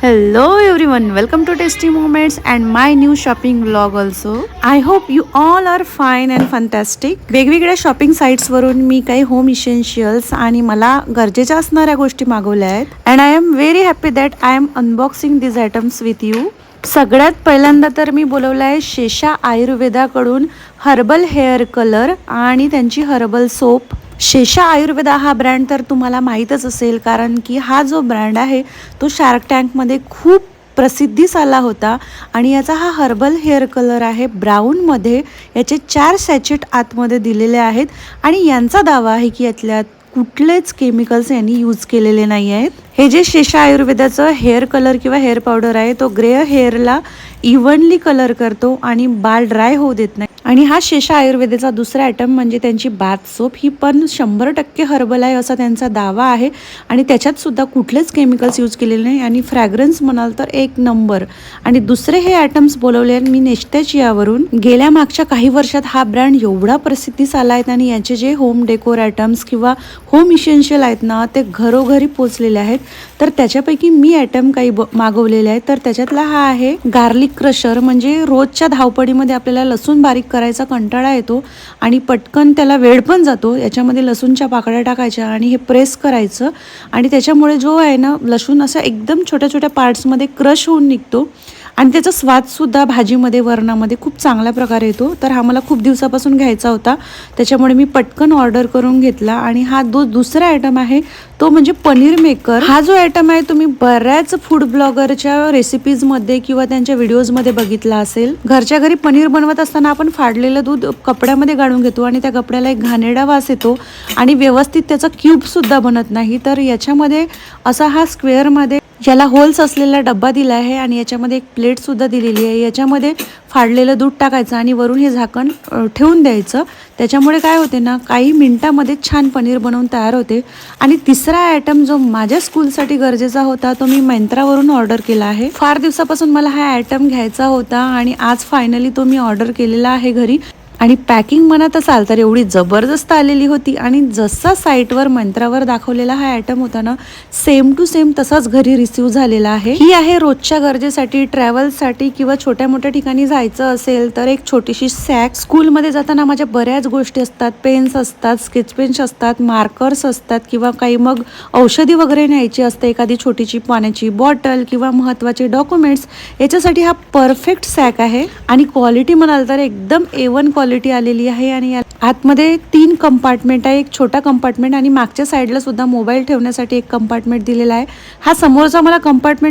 Hello everyone, welcome to Tasty Moments and my new shopping vlog also. I hope you all are fine and fantastic. वेगवेगळ्या shopping sites वरून मी काही home essentials आणि मला गरजेच्या असणाऱ्या गोष्टी मागवल्या आहेत. And I am very happy that I am unboxing this items with you. सगळ्यात पहिल्यांदा तर मी बोलवलं आहे शेषा आयुर्वेदाकडून हर्बल हेअर कलर आणि त्यांची हर्बल सोप. शेषा आयुर्वेदा हा ब्रँड तर तुम्हाला माहीतच असेल, कारण की हा जो ब्रँड आहे तो शार्क टँकमध्ये खूप प्रसिद्धीस आला होता. आणि याचा हा हर्बल हेअर कलर आहे ब्राऊनमध्ये. याचे 4 सॅचेट आतमध्ये दिलेले आहेत आणि यांचा दावा आहे की यातल्या कुठलेच केमिकल्स यांनी यूज केलेले नाही आहेत. हे जे शेषा आयुर्वेदाचं हेअर कलर किंवा हेअर पावडर आहे तो ग्रे हेअरला इव्हनली कलर करतो आणि बाल ड्राय होऊ देत नाही. आणि हा शेषा आयुर्वेदाचा दुसरा आयटम म्हणजे त्यांची बाथ सोप. ही पण 100% हर्बल आहे असा त्यांचा दावा आहे आणि त्याच्यात सुद्धा कुठलेच केमिकल्स यूज केलेले नाही आणि फ्रॅग्रन्स म्हणाल तर एक नंबर. आणि दुसरे हे आयटम्स बोलवले मी नेस्टाची यावरून. गेल्या मागच्या काही वर्षात हा ब्रँड एवढा प्रसिद्धीस आला आहे आणि याचे जे होम डेकोर आयटम्स किंवा होम इसेन्शियल आहेत ना ते घरोघरी पोचलेले आहेत. तर त्याच्यापैकी मी आयटम काही मागवलेले आहेत. तर त्याच्यातला हा आहे गार्लिक क्रशर. म्हणजे रोजच्या धावपळीमध्ये आपल्याला लसूण बारीक करायचा कंटाळा येतो आणि पटकन त्याला वेळ पण जातो. याच्यामध्ये लसूणच्या पाकळ्या टाकायच्या आणि हे प्रेस करायचं आणि त्याच्यामुळे जो आहे ना लसूण असा एकदम छोट्या छोट्या पार्ट्समध्ये क्रश होऊन निघतो आणि त्याचा स्वादसुद्धा भाजीमध्ये वरणामध्ये खूप चांगल्या प्रकारे येतो. तर हा मला खूप दिवसापासून घ्यायचा होता, त्याच्यामुळे मी पटकन ऑर्डर करून घेतला. आणि हा दुसरा आयटम आहे तो म्हणजे पनीर मेकर. हा जो आयटम आहे तुम्ही बऱ्याच फूड ब्लॉगरच्या रेसिपीजमध्ये किंवा त्यांच्या व्हिडिओजमध्ये बघितला असेल. घरच्या घरी पनीर बनवत असताना आपण फाडलेलं दूध कपड्यामध्ये गाळून घेतो आणि त्या कपड्याला एक घाणेरडा वास येतो आणि व्यवस्थित त्याचा क्यूबसुद्धा बनत नाही. तर याच्यामध्ये असा हा स्क्वेअरमध्ये याला होल्स असलेला डब्बा दिला आहे आणि याच्यामध्ये एक प्लेटसुद्धा दिलेली आहे. याच्यामध्ये फाडलेलं दूध टाकायचं आणि वरून हे झाकण ठेवून द्यायचं. त्याच्यामुळे काय होते ना काही मिनिटामध्ये छान पनीर बनवून तयार होते. आणि तिसरा आयटम जो माझ्या स्कूलसाठी गरजेचा होता तो मी Myntraवरून ऑर्डर केला आहे. फार दिवसापासून मला हा आयटम घ्यायचा होता आणि आज फायनली तो मी ऑर्डर केलेला आहे घरी. आणि पॅकिंग म्हणत असाल तर एवढी जबरदस्त आलेली होती आणि जसा साईटवर Myntraवर दाखवलेला हा आयटम होता ना सेम टू सेम तसाच घरी रिसीव झालेला आहे. ही आहे रोजच्या गरजेसाठी, ट्रॅव्हलसाठी किंवा छोट्या मोठ्या ठिकाणी जायचं असेल तर एक छोटीशी सॅक. स्कूलमध्ये जाताना माझ्या बऱ्याच गोष्टी असतात, पेन्स असतात, स्केच पेन्स असतात, मार्कर्स असतात किंवा काही मग औषधी वगैरे न्यायची असते, एखादी छोटीशी पाण्याची बॉटल किंवा महत्त्वाचे डॉक्युमेंट्स. याच्यासाठी हा परफेक्ट सॅक आहे आणि क्वालिटी म्हणाल तर एकदम A1 क्वालिटी आलेली आहे. आणि आतमध्ये 3 कंपार्टमेंट आहे, एक छोटा कंपार्टमेंट आणि मागच्या साईडला सुद्धा मोबाईल ठेवण्यासाठी एक कंपार्टमेंट दिलेला आहे. हा समोरचा मला कंपार्टमेंट